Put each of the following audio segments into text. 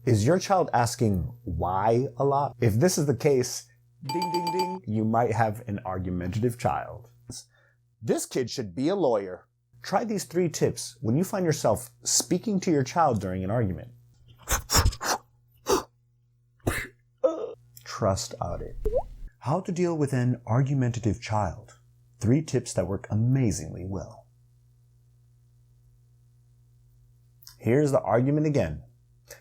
Is your child asking why a lot? If this is the case, ding, ding, ding, you might have an argumentative child. This kid should be a lawyer. Try these 3 tips when you find yourself speaking to your child during an argument. Trust audit. How to deal with an argumentative child. 3 tips that work amazingly well. Here's the argument again.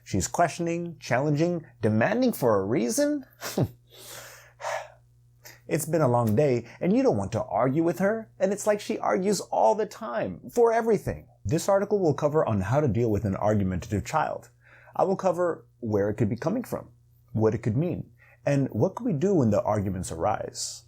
She's questioning, challenging, demanding for a reason? It's been a long day and you don't want to argue with her, and it's like she argues all the time, for everything. This article will cover on how to deal with an argumentative child. I will cover where it could be coming from, what it could mean, and what can we do when the arguments arise.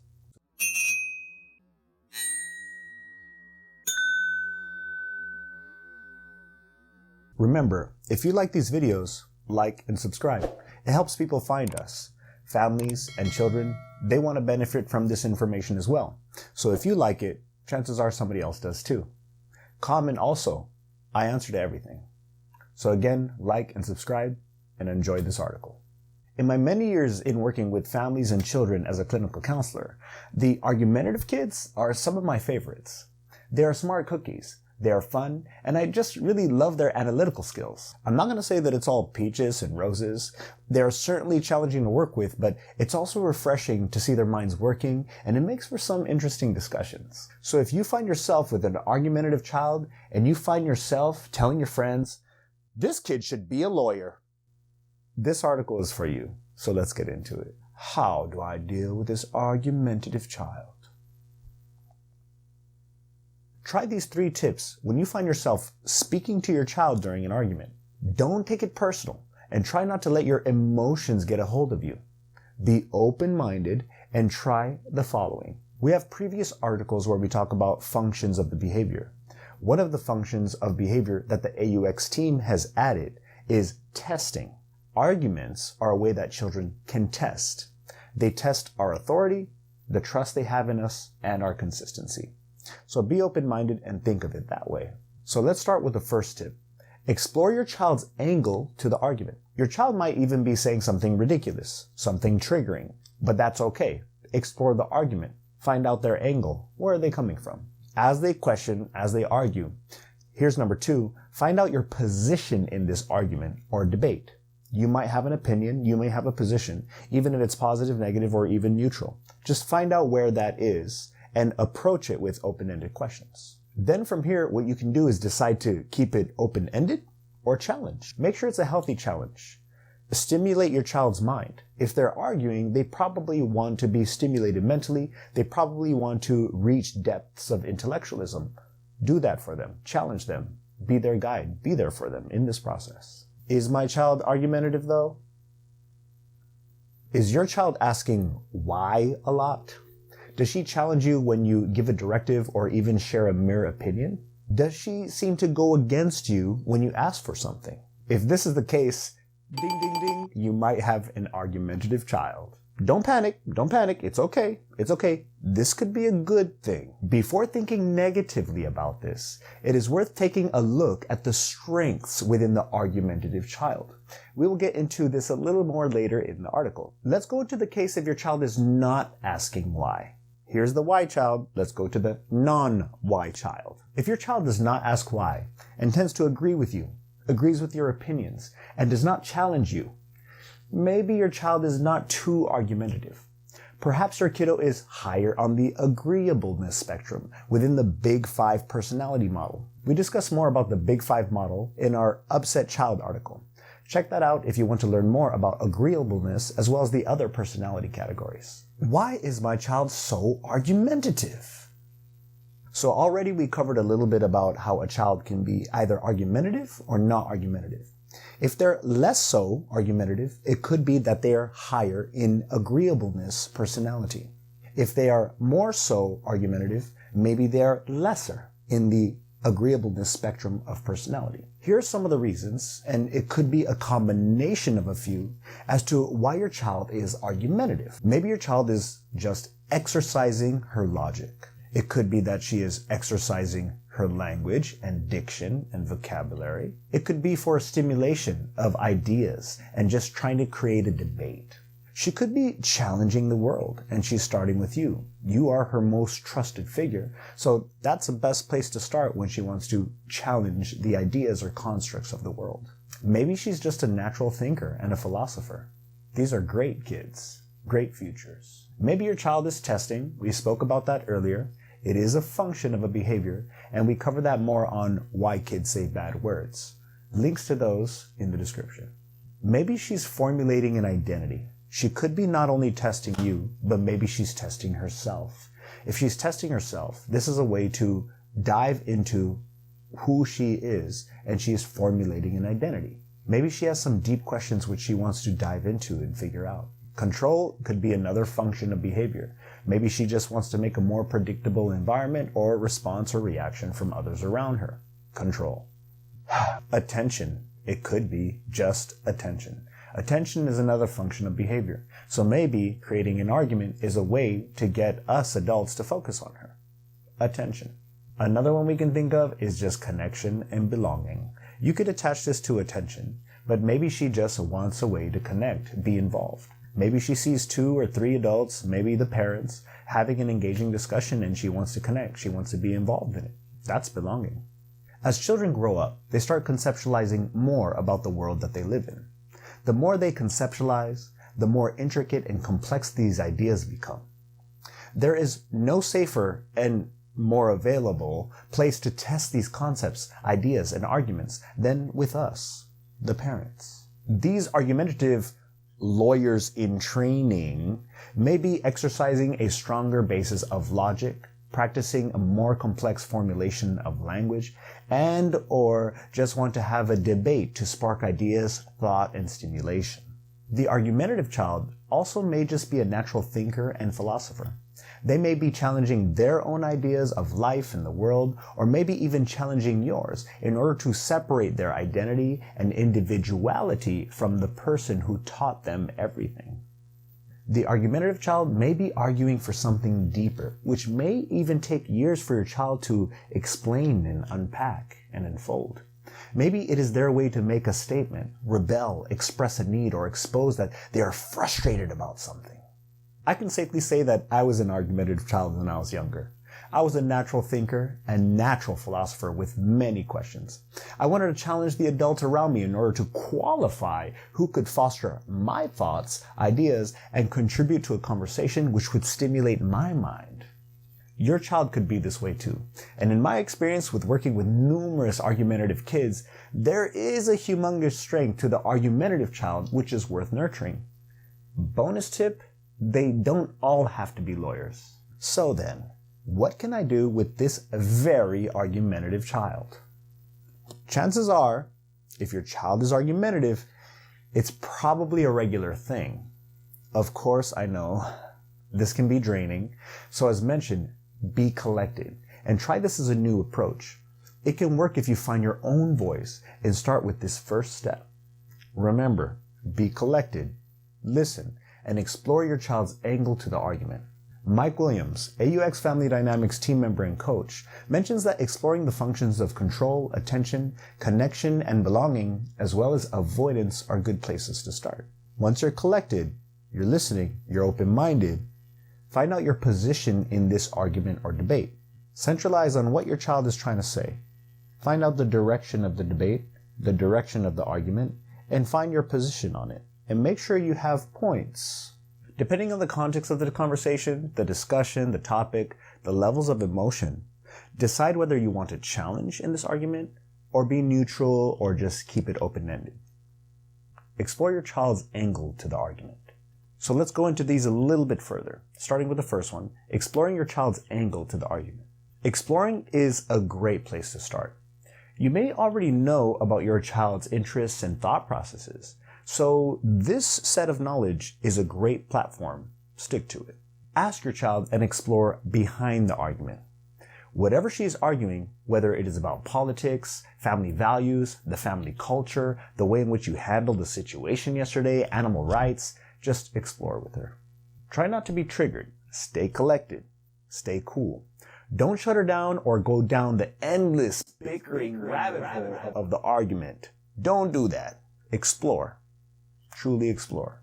Remember, if you like these videos, like and subscribe. It helps people find us. Families and children, they want to benefit from this information as well. So if you like it, chances are somebody else does too. Comment also. I answer to everything. So again, like and subscribe and enjoy this article. In my many years in working with families and children as a clinical counselor, the argumentative kids are some of my favorites. They are smart cookies. They are fun, and I just really love their analytical skills. I'm not going to say that it's all peaches and roses. They are certainly challenging to work with, but it's also refreshing to see their minds working, and it makes for some interesting discussions. So if you find yourself with an argumentative child, and you find yourself telling your friends, this kid should be a lawyer, this article is for you. So let's get into it. How do I deal with this argumentative child? Try these 3 tips when you find yourself speaking to your child during an argument. Don't take it personal and try not to let your emotions get a hold of you. Be open-minded and try the following. We have previous articles where we talk about functions of the behavior. One of the functions of behavior that the AuX team has added is testing. Arguments are a way that children can test. They test our authority, the trust they have in us, and our consistency. So be open-minded and think of it that way. So let's start with the first tip. Explore your child's angle to the argument. Your child might even be saying something ridiculous, something triggering, but that's okay. Explore the argument. Find out their angle. Where are they coming from? As they question, as they argue. Here's number 2. Find out your position in this argument or debate. You might have an opinion, you may have a position, even if it's positive, negative, or even neutral. Just find out where that is and approach it with open-ended questions. Then from here, what you can do is decide to keep it open-ended or challenge. Make sure it's a healthy challenge. Stimulate your child's mind. If they're arguing, they probably want to be stimulated mentally. They probably want to reach depths of intellectualism. Do that for them. Challenge them. Be their guide. Be there for them in this process. Is my child argumentative though? Is your child asking why a lot? Does she challenge you when you give a directive or even share a mere opinion? Does she seem to go against you when you ask for something? If this is the case, ding, ding, ding, you might have an argumentative child. Don't panic. Don't panic. It's okay. It's okay. This could be a good thing. Before thinking negatively about this, it is worth taking a look at the strengths within the argumentative child. We will get into this a little more later in the article. Let's go into the case if your child is not asking why. Here's the why child. Let's go to the non-why child. If your child does not ask why and tends to agree with you, agrees with your opinions, and does not challenge you, maybe your child is not too argumentative. Perhaps your kiddo is higher on the agreeableness spectrum within the Big 5 personality model. We discuss more about the Big 5 model in our Upset Child article. Check that out if you want to learn more about agreeableness as well as the other personality categories. Why is my child so argumentative? So already we covered a little bit about how a child can be either argumentative or not argumentative. If they're less so argumentative, it could be that they are higher in agreeableness personality. If they are more so argumentative, maybe they're lesser in the agreeableness spectrum of personality. Here are some of the reasons, and it could be a combination of a few, as to why your child is argumentative. Maybe your child is just exercising her logic. It could be that she is exercising her language and diction and vocabulary. It could be for stimulation of ideas and just trying to create a debate. She could be challenging the world, and she's starting with you. You are her most trusted figure, so that's the best place to start when she wants to challenge the ideas or constructs of the world. Maybe she's just a natural thinker and a philosopher. These are great kids, great futures. Maybe your child is testing. We spoke about that earlier. It is a function of a behavior, and we cover that more on why kids say bad words. Links to those in the description. Maybe she's formulating an identity. She could be not only testing you, but maybe she's testing herself. If she's testing herself, this is a way to dive into who she is, and she is formulating an identity. Maybe she has some deep questions which she wants to dive into and figure out. Control could be another function of behavior. Maybe she just wants to make a more predictable environment or response or reaction from others around her. Control. Attention. It could be just attention. Attention is another function of behavior. So maybe creating an argument is a way to get us adults to focus on her. Attention. Another one we can think of is just connection and belonging. You could attach this to attention, but maybe she just wants a way to connect, be involved. Maybe she sees 2 or 3 adults, maybe the parents, having an engaging discussion and she wants to connect. She wants to be involved in it. That's belonging. As children grow up, they start conceptualizing more about the world that they live in. The more they conceptualize, the more intricate and complex these ideas become. There is no safer and more available place to test these concepts, ideas, and arguments than with us, the parents. These argumentative lawyers in training may be exercising a stronger basis of logic, practicing a more complex formulation of language, and or just want to have a debate to spark ideas, thought, and stimulation. The argumentative child also may just be a natural thinker and philosopher. They may be challenging their own ideas of life and the world, or maybe even challenging yours in order to separate their identity and individuality from the person who taught them everything. The argumentative child may be arguing for something deeper, which may even take years for your child to explain and unpack and unfold. Maybe it is their way to make a statement, rebel, express a need, or expose that they are frustrated about something. I can safely say that I was an argumentative child when I was younger. I was a natural thinker and natural philosopher with many questions. I wanted to challenge the adults around me in order to qualify who could foster my thoughts, ideas, and contribute to a conversation which would stimulate my mind. Your child could be this way too. And in my experience with working with numerous argumentative kids, there is a humongous strength to the argumentative child which is worth nurturing. Bonus tip, they don't all have to be lawyers. So then, what can I do with this very argumentative child? Chances are, if your child is argumentative, it's probably a regular thing. Of course, I know this can be draining. So as mentioned, be collected and try this as a new approach. It can work if you find your own voice and start with this first step. Remember, be collected, listen, and explore your child's angle to the argument. Mike Williams, AuX Family Dynamics team member and coach, mentions that exploring the functions of control, attention, connection, and belonging, as well as avoidance, are good places to start. Once you're collected, you're listening, you're open-minded, find out your position in this argument or debate. Centralize on what your child is trying to say. Find out the direction of the debate, the direction of the argument, and find your position on it. And make sure you have points. Depending on the context of the conversation, the discussion, the topic, the levels of emotion, decide whether you want to challenge in this argument or be neutral or just keep it open-ended. Explore your child's angle to the argument. So let's go into these a little bit further, starting with the first one, exploring your child's angle to the argument. Exploring is a great place to start. You may already know about your child's interests and thought processes, so this set of knowledge is a great platform. Stick to it. Ask your child and explore behind the argument. Whatever she is arguing, whether it is about politics, family values, the family culture, the way in which you handled the situation yesterday, animal rights, just explore with her. Try not to be triggered. Stay collected. Stay cool. Don't shut her down or go down the endless bickering rabbit hole of the argument. Don't do that. Explore. Truly explore.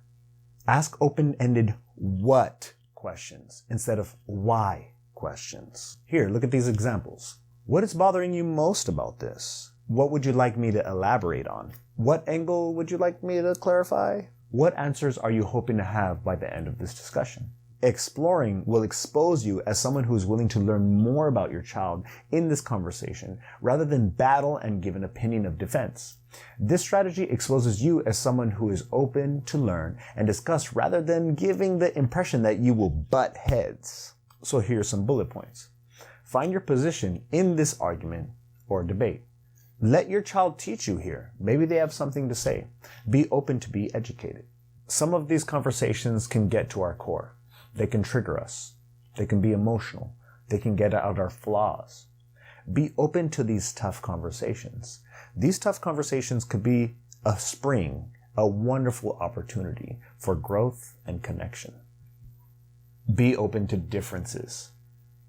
Ask open-ended what questions instead of why questions. Here, look at these examples. What is bothering you most about this? What would you like me to elaborate on? What angle would you like me to clarify? What answers are you hoping to have by the end of this discussion? Exploring will expose you as someone who is willing to learn more about your child in this conversation rather than battle and give an opinion of defense. This strategy exposes you as someone who is open to learn and discuss rather than giving the impression that you will butt heads. So here's some bullet points. Find your position in this argument or debate. Let your child teach you here. Maybe they have something to say. Be open to be educated. Some of these conversations can get to our core. They can trigger us. They can be emotional. They can get out our flaws. Be open to these tough conversations. These tough conversations could be a spring, a wonderful opportunity for growth and connection. Be open to differences.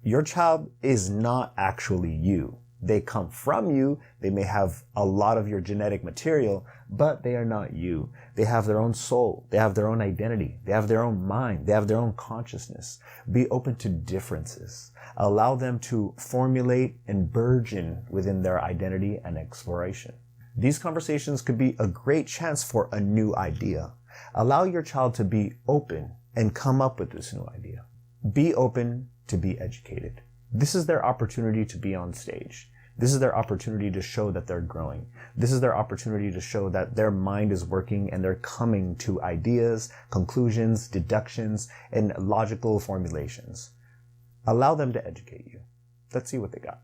Your child is not actually you. They come from you. They may have a lot of your genetic material, but they are not you. They have their own soul. They have their own identity. They have their own mind. They have their own consciousness. Be open to differences. Allow them to formulate and burgeon within their identity and exploration. These conversations could be a great chance for a new idea. Allow your child to be open and come up with this new idea. Be open to be educated. This is their opportunity to be on stage. This is their opportunity to show that they're growing. This is their opportunity to show that their mind is working and they're coming to ideas, conclusions, deductions, and logical formulations. Allow them to educate you. Let's see what they got.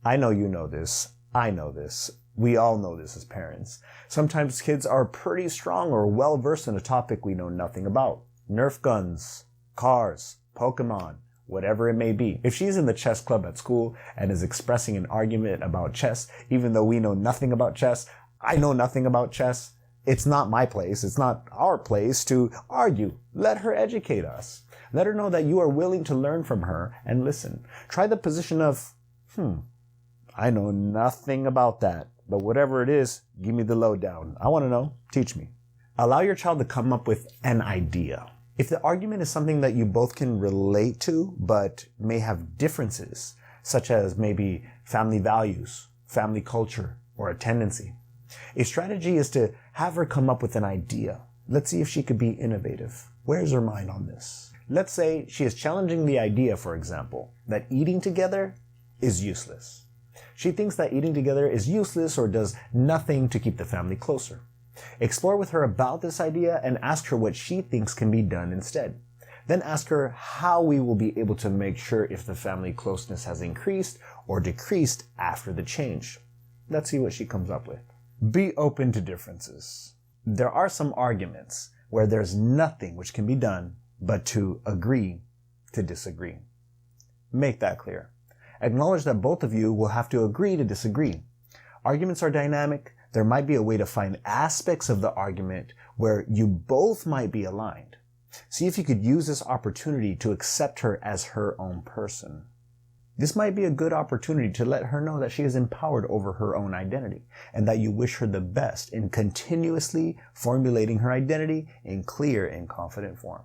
I know you know this. I know this. We all know this as parents. Sometimes kids are pretty strong or well-versed in a topic we know nothing about. Nerf guns, cars, Pokemon, whatever it may be. If she's in the chess club at school and is expressing an argument about chess, even though we know nothing about chess, I know nothing about chess, it's not my place, it's not our place to argue. Let her educate us. Let her know that you are willing to learn from her and listen. Try the position of, I know nothing about that, but whatever it is, give me the lowdown. I want to know. Teach me. Allow your child to come up with an idea. If the argument is something that you both can relate to, but may have differences, such as maybe family values, family culture, or a tendency, a strategy is to have her come up with an idea. Let's see if she could be innovative. Where's her mind on this? Let's say she is challenging the idea, for example, that eating together is useless. She thinks that eating together is useless or does nothing to keep the family closer. Explore with her about this idea and ask her what she thinks can be done instead. Then ask her how we will be able to make sure if the family closeness has increased or decreased after the change. Let's see what she comes up with. Be open to differences. There are some arguments where there's nothing which can be done but to agree to disagree. Make that clear. Acknowledge that both of you will have to agree to disagree. Arguments are dynamic. There might be a way to find aspects of the argument where you both might be aligned. See if you could use this opportunity to accept her as her own person. This might be a good opportunity to let her know that she is empowered over her own identity and that you wish her the best in continuously formulating her identity in clear and confident form.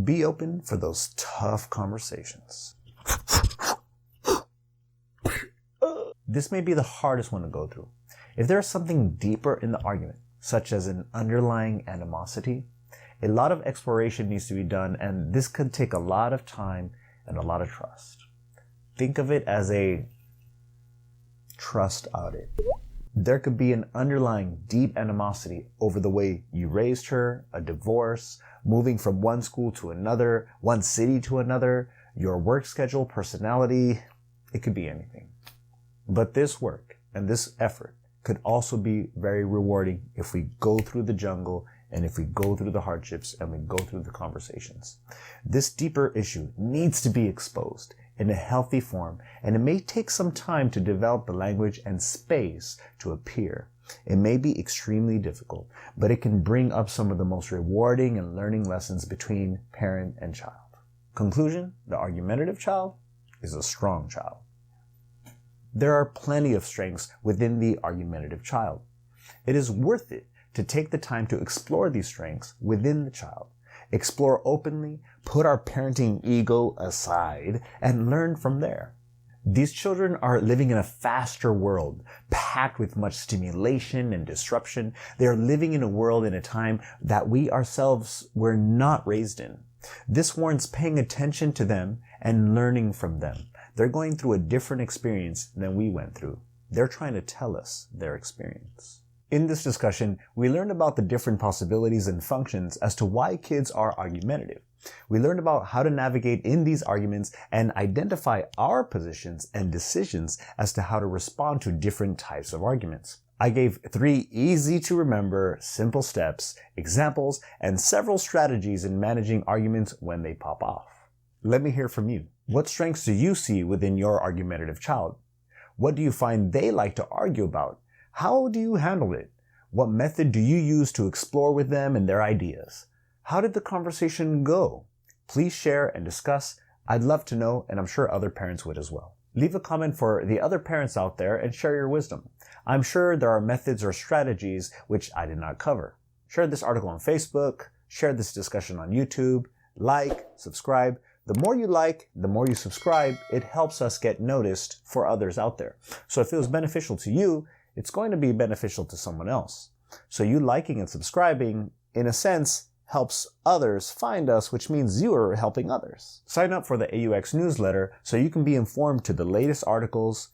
Be open for those tough conversations. This may be the hardest one to go through. If there is something deeper in the argument, such as an underlying animosity, a lot of exploration needs to be done, and this could take a lot of time and a lot of trust. Think of it as a trust audit. There could be an underlying deep animosity over the way you raised her, a divorce, moving from one school to another, one city to another, your work schedule, personality. It could be anything. But this work and this effort could also be very rewarding if we go through the jungle and if we go through the hardships and we go through the conversations. This deeper issue needs to be exposed in a healthy form, and it may take some time to develop the language and space to appear. It may be extremely difficult, but it can bring up some of the most rewarding and learning lessons between parent and child. Conclusion, the argumentative child is a strong child. There are plenty of strengths within the argumentative child. It is worth it to take the time to explore these strengths within the child. Explore openly, put our parenting ego aside, and learn from there. These children are living in a faster world, packed with much stimulation and disruption. They are living in a world in a time that we ourselves were not raised in. This warrants paying attention to them and learning from them. They're going through a different experience than we went through. They're trying to tell us their experience. In this discussion, we learned about the different possibilities and functions as to why kids are argumentative. We learned about how to navigate in these arguments and identify our positions and decisions as to how to respond to different types of arguments. I gave 3 easy to remember, simple steps, examples, and several strategies in managing arguments when they pop off. Let me hear from you. What strengths do you see within your argumentative child? What do you find they like to argue about? How do you handle it? What method do you use to explore with them and their ideas? How did the conversation go? Please share and discuss. I'd love to know, and I'm sure other parents would as well. Leave a comment for the other parents out there and share your wisdom. I'm sure there are methods or strategies which I did not cover. Share this article on Facebook, share this discussion on YouTube, like, subscribe. The more you like, the more you subscribe, it helps us get noticed for others out there. So if it was beneficial to you, it's going to be beneficial to someone else. So you liking and subscribing, in a sense, helps others find us, which means you are helping others. Sign up for the AuX newsletter so you can be informed to the latest articles,